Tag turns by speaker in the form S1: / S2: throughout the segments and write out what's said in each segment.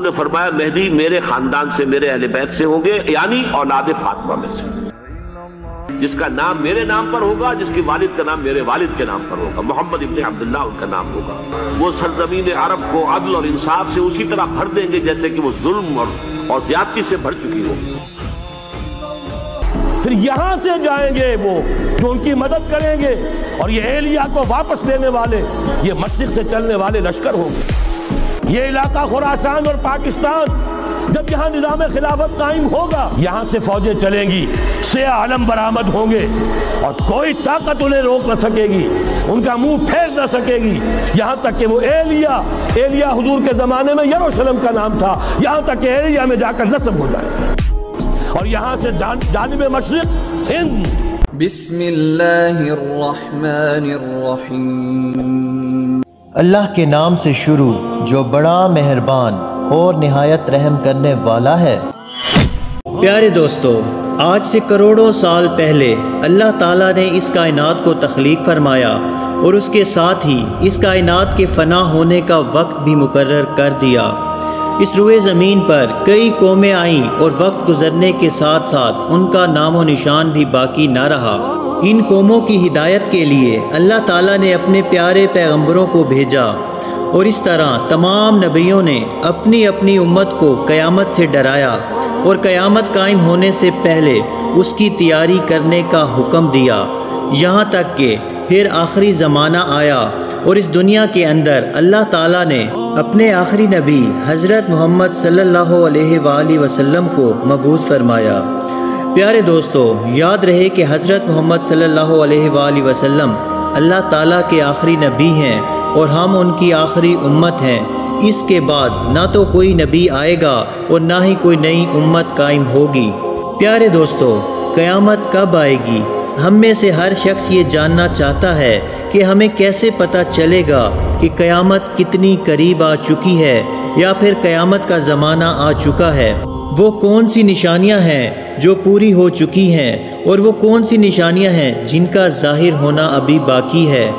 S1: نے فرمایا مہدی میرے خاندان سے، میرے اہل بیت سے ہوں گے، یعنی اولاد فاطمہ میں سے، جس کا نام میرے نام پر ہوگا، جس کے والد کا نام میرے والد کے نام پر ہوگا، محمد ابن عبداللہ ان کا نام ہوگا۔ وہ سرزمین عرب کو عدل اور انصاف سے اسی طرح بھر دیں گے جیسے کہ وہ ظلم اور زیادتی سے بھر چکی ہو۔
S2: پھر یہاں سے جائیں گے وہ جو ان کی مدد کریں گے، اور یہ ایلیا کو واپس لینے والے یہ مشرق سے چلنے والے لشکر ہوں گے۔ یہ علاقہ خراسان اور پاکستان جب یہاں نظام خلافت قائم ہوگا، یہاں سے فوجیں چلیں گی، سیاہ علم برآمد ہوں گے، اور کوئی طاقت انہیں روک نہ سکے گی، ان کا منہ پھیر نہ سکے گی، یہاں تک کہ وہ ایلیا حضور کے زمانے میں یروشلم کا نام تھا، یہاں تک کہ ایلیا میں جا کر نصب ہو جائے، اور یہاں سے جانب مشرق ہند۔
S3: بسم اللہ الرحمن الرحیم۔
S4: اللہ کے نام سے شروع جو بڑا مہربان اور نہایت رحم کرنے والا ہے۔ پیارے دوستو، آج سے کروڑوں سال پہلے اللہ تعالیٰ نے اس کائنات کو تخلیق فرمایا، اور اس کے ساتھ ہی اس کائنات کے فنا ہونے کا وقت بھی مقرر کر دیا۔ اس روئے زمین پر کئی قومیں آئیں، اور وقت گزرنے کے ساتھ ساتھ ان کا نام و نشان بھی باقی نہ رہا۔ ان قوموں کی ہدایت کے لیے اللہ تعالیٰ نے اپنے پیارے پیغمبروں کو بھیجا، اور اس طرح تمام نبیوں نے اپنی اپنی امت کو قیامت سے ڈرایا، اور قیامت قائم ہونے سے پہلے اس کی تیاری کرنے کا حکم دیا، یہاں تک کہ پھر آخری زمانہ آیا، اور اس دنیا کے اندر اللہ تعالیٰ نے اپنے آخری نبی حضرت محمد صلی اللہ علیہ وآلہ وسلم کو مبعوث فرمایا۔ پیارے دوستو، یاد رہے کہ حضرت محمد صلی اللہ علیہ وآلہ وسلم اللہ تعالیٰ کے آخری نبی ہیں، اور ہم ان کی آخری امت ہیں۔ اس کے بعد نہ تو کوئی نبی آئے گا اور نہ ہی کوئی نئی امت قائم ہوگی۔ پیارے دوستو، قیامت کب آئے گی؟ ہم میں سے ہر شخص یہ جاننا چاہتا ہے کہ ہمیں کیسے پتہ چلے گا کہ قیامت کتنی قریب آ چکی ہے، یا پھر قیامت کا زمانہ آ چکا ہے۔ وہ کون سی نشانیاں ہیں جو پوری ہو چکی ہیں، اور وہ کون سی نشانیاں ہیں جن کا ظاہر ہونا ابھی باقی ہے؟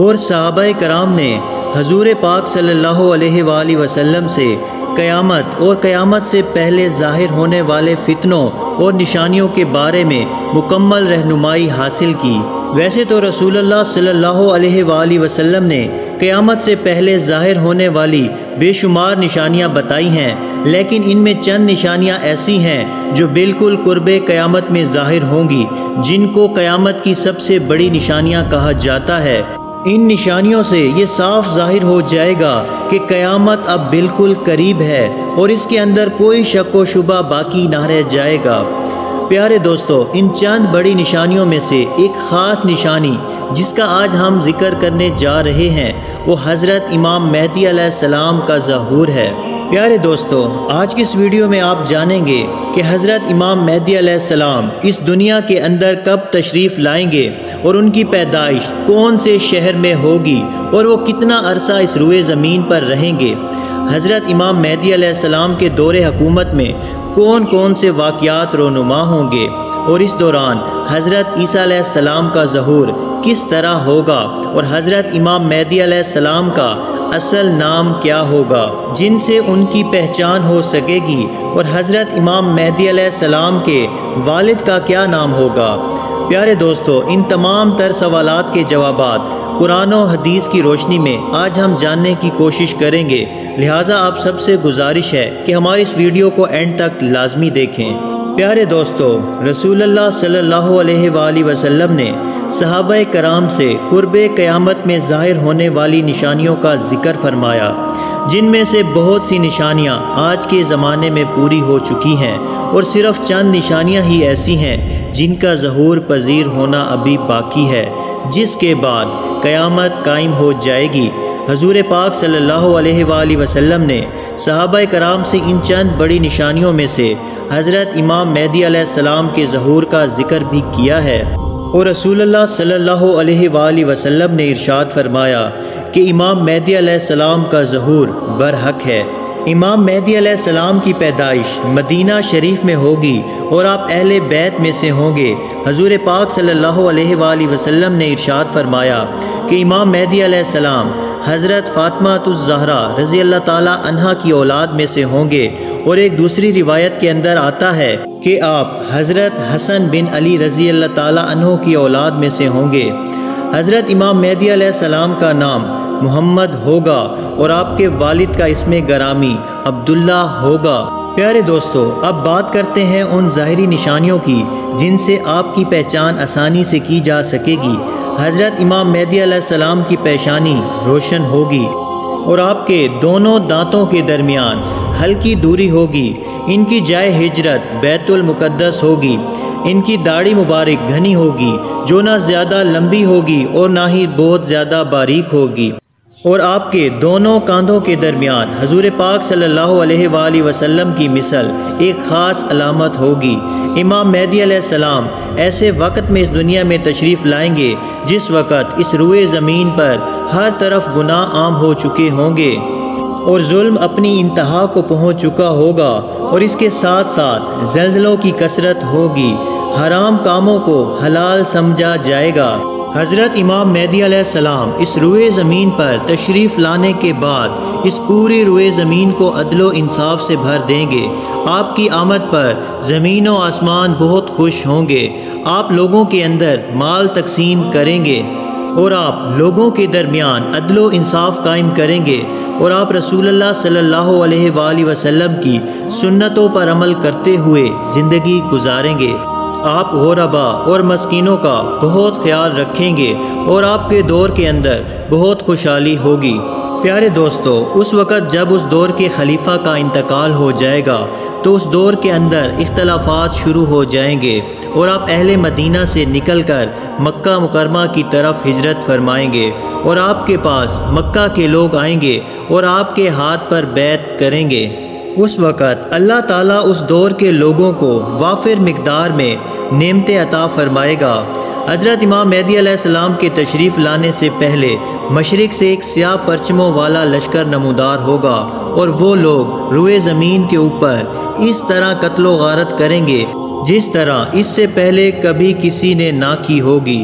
S4: اور صحابہ کرام نے حضور پاک صلی اللہ علیہ وآلہ وسلم سے قیامت اور قیامت سے پہلے ظاہر ہونے والے فتنوں اور نشانیوں کے بارے میں مکمل رہنمائی حاصل کی۔ ویسے تو رسول اللہ صلی اللہ علیہ وآلہ وسلم نے قیامت سے پہلے ظاہر ہونے والی بے شمار نشانیاں بتائی ہیں، لیکن ان میں چند نشانیاں ایسی ہیں جو بالکل قرب قیامت میں ظاہر ہوں گی، جن کو قیامت کی سب سے بڑی نشانیاں کہا جاتا ہے۔ ان نشانیوں سے یہ صاف ظاہر ہو جائے گا کہ قیامت اب بالکل قریب ہے، اور اس کے اندر کوئی شک و شبہ باقی نہ رہ جائے گا۔ پیارے دوستو، ان چند بڑی نشانیوں میں سے ایک خاص نشانی جس کا آج ہم ذکر کرنے جا رہے ہیں، وہ حضرت امام مہدی علیہ السلام کا ظہور ہے۔ پیارے دوستو، آج کی اس ویڈیو میں آپ جانیں گے کہ حضرت امام مہدی علیہ السلام اس دنیا کے اندر کب تشریف لائیں گے، اور ان کی پیدائش کون سے شہر میں ہوگی، اور وہ کتنا عرصہ اس روئے زمین پر رہیں گے۔ حضرت امام مہدی علیہ السلام کے دور حکومت میں کون کون سے واقعات رونما ہوں گے، اور اس دوران حضرت عیسیٰ علیہ السلام کا ظہور کس طرح ہوگا، اور حضرت امام مہدی علیہ السلام کا اصل نام کیا ہوگا جن سے ان کی پہچان ہو سکے گی، اور حضرت امام مہدی علیہ السلام کے والد کا کیا نام ہوگا۔ پیارے دوستو، ان تمام تر سوالات کے جوابات قرآن و حدیث کی روشنی میں آج ہم جاننے کی کوشش کریں گے، لہٰذا آپ سب سے گزارش ہے کہ ہماری اس ویڈیو کو اینڈ تک لازمی دیکھیں۔ پیارے دوستو، رسول اللہ صلی اللہ علیہ وآلہ وسلم نے صحابہ کرام سے قرب قیامت میں ظاہر ہونے والی نشانیوں کا ذکر فرمایا، جن میں سے بہت سی نشانیاں آج کے زمانے میں پوری ہو چکی ہیں، اور صرف چند نشانیاں ہی ایسی ہیں جن کا ظہور پذیر ہونا ابھی باقی ہے، جس کے بعد قیامت قائم ہو جائے گی۔ حضور پاک صلی اللہ علیہ وآلہ وسلم نے صحابہ کرام سے ان چند بڑی نشانیوں میں سے حضرت امام مہدی علیہ السلام کے ظہور کا ذکر بھی کیا ہے، اور رسول اللہ صلی اللہ علیہ وآلہ وسلم نے ارشاد فرمایا کہ امام مہدی علیہ السلام کا ظہور برحق ہے۔ امام مہدی علیہ السلام کی پیدائش مدینہ شریف میں ہوگی، اور آپ اہل بیت میں سے ہوں گے۔ حضور پاک صلی اللہ علیہ وآلہ وسلم نے ارشاد فرمایا کہ امام مہدی علیہ السلام حضرت فاطمہ الزہرا رضی اللہ تعالی عنہا کی اولاد میں سے ہوں گے، اور ایک دوسری روایت کے اندر آتا ہے کہ آپ حضرت حسن بن علی رضی اللہ تعالی عنہ کی اولاد میں سے ہوں گے۔ حضرت امام مہدی علیہ السلام کا نام محمد ہوگا اور آپ کے والد کا اسم گرامی عبداللہ ہوگا۔ پیارے دوستو، اب بات کرتے ہیں ان ظاہری نشانیوں کی جن سے آپ کی پہچان آسانی سے کی جا سکے گی۔ حضرت امام مہدی علیہ السلام کی پیشانی روشن ہوگی اور آپ کے دونوں دانتوں کے درمیان ہلکی دوری ہوگی۔ ان کی جائے ہجرت بیت المقدس ہوگی۔ ان کی داڑھی مبارک گھنی ہوگی، جو نہ زیادہ لمبی ہوگی اور نہ ہی بہت زیادہ باریک ہوگی، اور آپ کے دونوں کاندھوں کے درمیان حضور پاک صلی اللہ علیہ وآلہ وسلم کی مثل ایک خاص علامت ہوگی۔ امام مہدی علیہ السلام ایسے وقت میں اس دنیا میں تشریف لائیں گے جس وقت اس روئے زمین پر ہر طرف گناہ عام ہو چکے ہوں گے اور ظلم اپنی انتہا کو پہنچ چکا ہوگا، اور اس کے ساتھ ساتھ زلزلوں کی کثرت ہوگی۔ حرام کاموں کو حلال سمجھا جائے گا۔ حضرت امام مہدی علیہ السلام اس روئے زمین پر تشریف لانے کے بعد اس پوری روئے زمین کو عدل و انصاف سے بھر دیں گے۔ آپ کی آمد پر زمین و آسمان بہت خوش ہوں گے۔ آپ لوگوں کے اندر مال تقسیم کریں گے اور آپ لوگوں کے درمیان عدل و انصاف قائم کریں گے، اور آپ رسول اللہ صلی اللہ علیہ وآلہ وسلم کی سنتوں پر عمل کرتے ہوئے زندگی گزاریں گے۔ آپ غربا اور مسکینوں کا بہت خیال رکھیں گے اور آپ کے دور کے اندر بہت خوشحالی ہوگی۔ پیارے دوستو، اس وقت جب اس دور کے خلیفہ کا انتقال ہو جائے گا تو اس دور کے اندر اختلافات شروع ہو جائیں گے، اور آپ اہل مدینہ سے نکل کر مکہ مکرمہ کی طرف ہجرت فرمائیں گے، اور آپ کے پاس مکہ کے لوگ آئیں گے اور آپ کے ہاتھ پر بیعت کریں گے۔ اس وقت اللہ تعالیٰ اس دور کے لوگوں کو وافر مقدار میں نعمتیں عطا فرمائے گا۔ حضرت امام مہدی علیہ السلام کے تشریف لانے سے پہلے مشرق سے ایک سیاہ پرچموں والا لشکر نمودار ہوگا، اور وہ لوگ روئے زمین کے اوپر اس طرح قتل و غارت کریں گے جس طرح اس سے پہلے کبھی کسی نے نہ کی ہوگی۔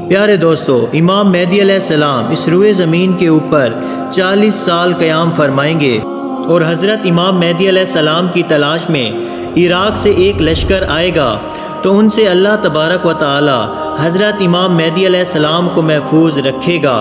S4: پیارے دوستو، امام مہدی علیہ السلام اس روئے زمین کے اوپر 40 سال قیام فرمائیں گے، اور حضرت امام مہدی علیہ السلام کی تلاش میں عراق سے ایک لشکر آئے گا، تو ان سے اللہ تبارک و تعالی حضرت امام مہدی علیہ السلام کو محفوظ رکھے گا،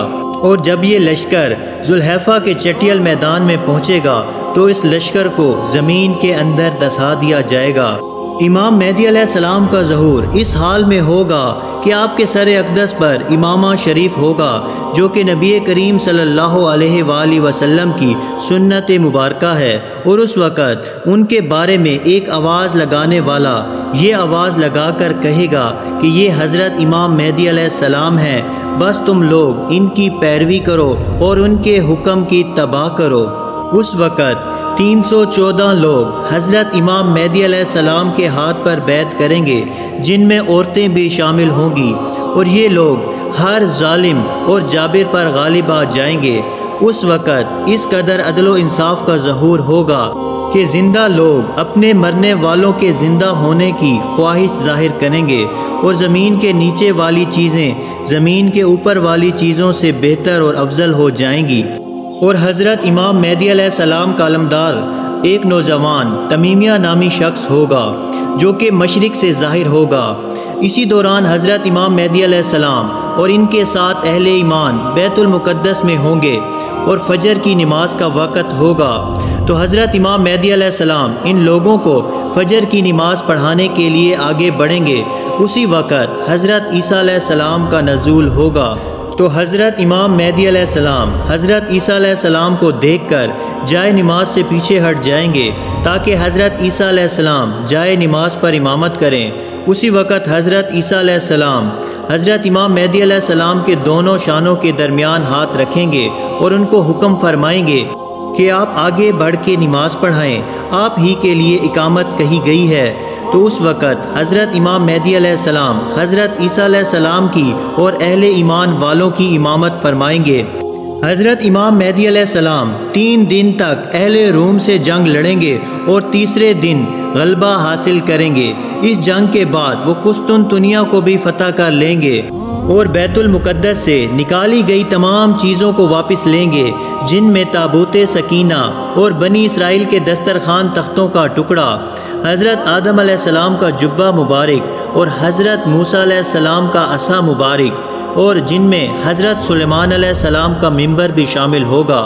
S4: اور جب یہ لشکر ذوالحیفہ کے چٹیل میدان میں پہنچے گا تو اس لشکر کو زمین کے اندر دسا دیا جائے گا۔ امام مہدی علیہ السلام کا ظہور اس حال میں ہوگا کہ آپ کے سر اقدس پر امامہ شریف ہوگا، جو کہ نبی کریم صلی اللہ علیہ وآلہ وسلم کی سنت مبارکہ ہے، اور اس وقت ان کے بارے میں ایک آواز لگانے والا یہ آواز لگا کر کہے گا کہ یہ حضرت امام مہدی علیہ السلام ہیں، بس تم لوگ ان کی پیروی کرو اور ان کے حکم کی اتباع کرو۔ اس وقت 314 لوگ حضرت امام مہدی علیہ السلام کے ہاتھ پر بیعت کریں گے، جن میں عورتیں بھی شامل ہوں گی، اور یہ لوگ ہر ظالم اور جابر پر غالب آ جائیں گے۔ اس وقت اس قدر عدل و انصاف کا ظہور ہوگا کہ زندہ لوگ اپنے مرنے والوں کے زندہ ہونے کی خواہش ظاہر کریں گے، اور زمین کے نیچے والی چیزیں زمین کے اوپر والی چیزوں سے بہتر اور افضل ہو جائیں گی، اور حضرت امام مہدی علیہ السلام کا علمدار ایک نوجوان تمیمیہ نامی شخص ہوگا جو کہ مشرق سے ظاہر ہوگا۔ اسی دوران حضرت امام مہدی علیہ السلام اور ان کے ساتھ اہل ایمان بیت المقدس میں ہوں گے، اور فجر کی نماز کا وقت ہوگا، تو حضرت امام مہدی علیہ السلام ان لوگوں کو فجر کی نماز پڑھانے کے لیے آگے بڑھیں گے۔ اسی وقت حضرت عیسیٰ علیہ السلام کا نزول ہوگا، تو حضرت امام مہدی علیہ السلام حضرت عیسیٰ علیہ السلام کو دیکھ کر جائے نماز سے پیچھے ہٹ جائیں گے تاکہ حضرت عیسیٰ علیہ السلام جائے نماز پر امامت کریں۔ اسی وقت حضرت عیسیٰ علیہ السلام حضرت امام مہدی علیہ السلام کے دونوں شانوں کے درمیان ہاتھ رکھیں گے اور ان کو حکم فرمائیں گے کہ آپ آگے بڑھ کے نماز پڑھائیں، آپ ہی کے لیے اقامت کہی گئی ہے۔ تو اس وقت حضرت امام مہدی علیہ السلام حضرت عیسیٰ علیہ السلام کی اور اہل ایمان والوں کی امامت فرمائیں گے۔ حضرت امام مہدی علیہ السلام 3 دن تک اہل روم سے جنگ لڑیں گے اور تیسرے دن غلبہ حاصل کریں گے۔ اس جنگ کے بعد وہ قسطنطنیہ کو بھی فتح کر لیں گے اور بیت المقدس سے نکالی گئی تمام چیزوں کو واپس لیں گے، جن میں تابوت سکینہ اور بنی اسرائیل کے دسترخوان تختوں کا ٹکڑا، حضرت آدم علیہ السلام کا جبہ مبارک اور حضرت موسیٰ علیہ السلام کا عصا مبارک، اور جن میں حضرت سلیمان علیہ السلام کا منبر بھی شامل ہوگا۔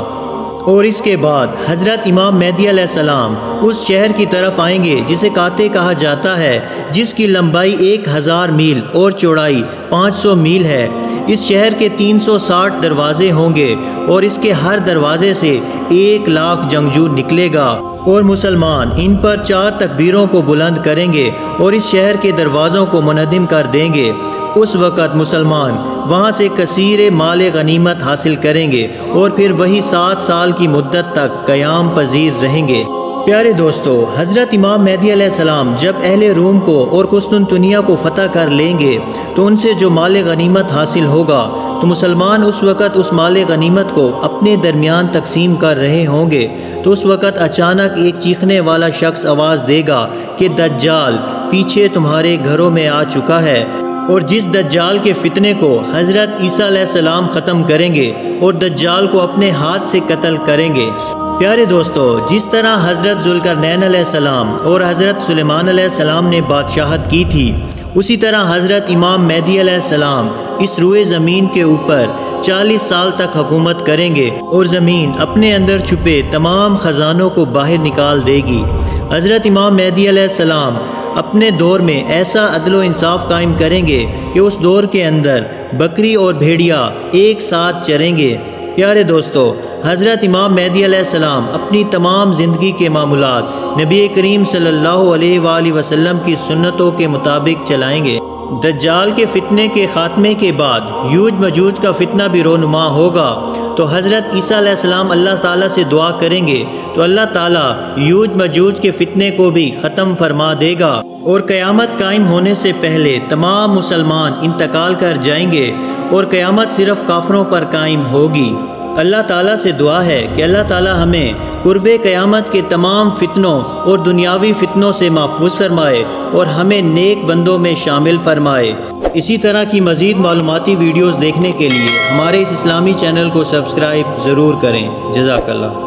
S4: اور اس کے بعد حضرت امام مہدی علیہ السلام اس شہر کی طرف آئیں گے جسے کاتے کہا جاتا ہے، جس کی لمبائی 1000 میل اور چوڑائی 500 میل ہے۔ اس شہر کے 360 دروازے ہوں گے اور اس کے ہر دروازے سے 1,00,000 جنگجو نکلے گا، اور مسلمان ان پر 4 تکبیروں کو بلند کریں گے اور اس شہر کے دروازوں کو منہدم کر دیں گے۔ اس وقت مسلمان وہاں سے کثیر مال غنیمت حاصل کریں گے اور پھر وہی 7 سال کی مدت تک قیام پذیر رہیں گے۔ پیارے دوستو، حضرت امام مہدی علیہ السلام جب اہل روم کو اور قسطنطنیہ کو فتح کر لیں گے تو ان سے جو مال غنیمت حاصل ہوگا تو مسلمان اس وقت اس مال غنیمت کو اپنے درمیان تقسیم کر رہے ہوں گے، تو اس وقت اچانک ایک چیخنے والا شخص آواز دے گا کہ دجال پیچھے تمہارے گھروں میں آ چکا ہے، اور جس دجال کے فتنے کو حضرت عیسیٰ علیہ السلام ختم کریں گے اور دجال کو اپنے ہاتھ سے قتل کریں گے۔ پیارے دوستو، جس طرح حضرت ذوالقرنین علیہ السلام اور حضرت سلیمان علیہ السلام نے بادشاہت کی تھی، اسی طرح حضرت امام مہدی علیہ السلام اس روئے زمین کے اوپر 40 سال تک حکومت کریں گے اور زمین اپنے اندر چھپے تمام خزانوں کو باہر نکال دے گی۔ حضرت امام مہدی علیہ السلام اپنے دور میں ایسا عدل و انصاف قائم کریں گے کہ اس دور کے اندر بکری اور بھیڑیا ایک ساتھ چریں گے۔ پیارے دوستو، حضرت امام مہدی علیہ السلام اپنی تمام زندگی کے معاملات نبی کریم صلی اللہ علیہ وآلہ وسلم کی سنتوں کے مطابق چلائیں گے۔ دجال کے فتنے کے خاتمے کے بعد یوج مجوج کا فتنہ بھی رونما ہوگا، تو حضرت عیسیٰ علیہ السلام اللہ تعالیٰ سے دعا کریں گے تو اللہ تعالیٰ یوج مجوج کے فتنے کو بھی ختم فرما دے گا، اور قیامت قائم ہونے سے پہلے تمام مسلمان انتقال کر جائیں گے اور قیامت صرف کافروں پر قائم ہوگی۔ اللہ تعالیٰ سے دعا ہے کہ اللہ تعالیٰ ہمیں قرب قیامت کے تمام فتنوں اور دنیاوی فتنوں سے محفوظ فرمائے اور ہمیں نیک بندوں میں شامل فرمائے۔ اسی طرح کی مزید معلوماتی ویڈیوز دیکھنے کے لیے ہمارے اس اسلامی چینل کو سبسکرائب ضرور کریں۔ جزاک اللہ۔